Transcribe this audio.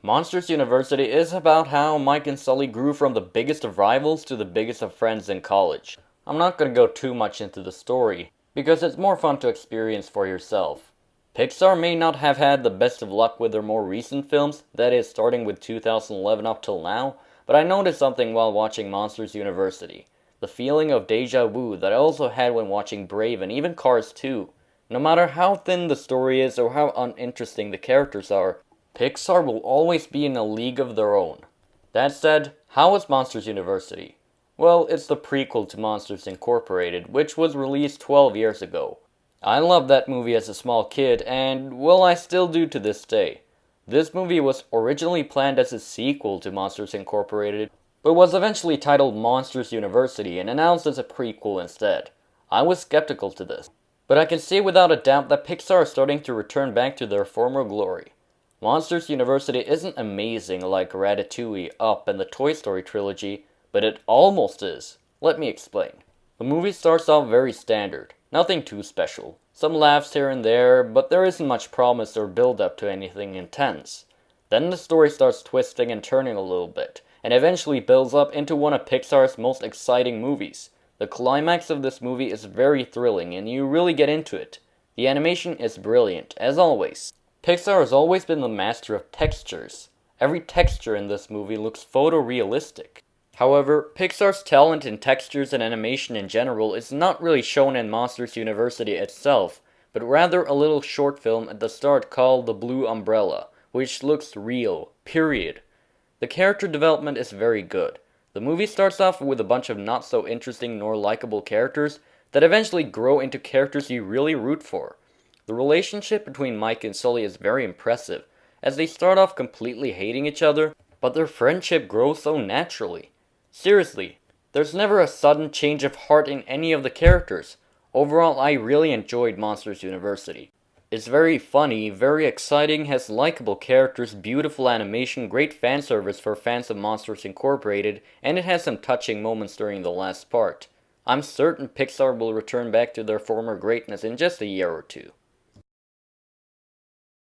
Monsters University is about how Mike and Sully grew from the biggest of rivals to the biggest of friends in college. I'm not gonna go too much into the story, because it's more fun to experience for yourself. Pixar may not have had the best of luck with their more recent films, that is, starting with 2011 up till now, but I noticed something while watching Monsters University. The feeling of deja vu that I also had when watching Brave and even Cars 2. No matter how thin the story is or how uninteresting the characters are, Pixar will always be in a league of their own. That said, how is Monsters University? Well, it's the prequel to Monsters Incorporated, which was released 12 years ago. I loved that movie as a small kid, and, well, I still do to this day. This movie was originally planned as a sequel to Monsters Incorporated, but was eventually titled Monsters University and announced as a prequel instead. I was skeptical to this, but I can say without a doubt that Pixar is starting to return back to their former glory. Monsters University isn't amazing like Ratatouille, Up, and the Toy Story trilogy, but it almost is. Let me explain. The movie starts off very standard, nothing too special. Some laughs here and there, but there isn't much promise or build up to anything intense. Then the story starts twisting and turning a little bit, and eventually builds up into one of Pixar's most exciting movies. The climax of this movie is very thrilling, and you really get into it. The animation is brilliant, as always. Pixar has always been the master of textures. Every texture in this movie looks photorealistic. However, Pixar's talent in textures and animation in general is not really shown in Monsters University itself, but rather a little short film at the start called The Blue Umbrella, which looks real, period. The character development is very good. The movie starts off with a bunch of not so interesting nor likable characters that eventually grow into characters you really root for. The relationship between Mike and Sully is very impressive, as they start off completely hating each other, but their friendship grows so naturally. Seriously, there's never a sudden change of heart in any of the characters. Overall, I really enjoyed Monsters University. It's very funny, very exciting, has likable characters, beautiful animation, great fan service for fans of Monsters Incorporated, and it has some touching moments during the last part. I'm certain Pixar will return back to their former greatness in just a year or two.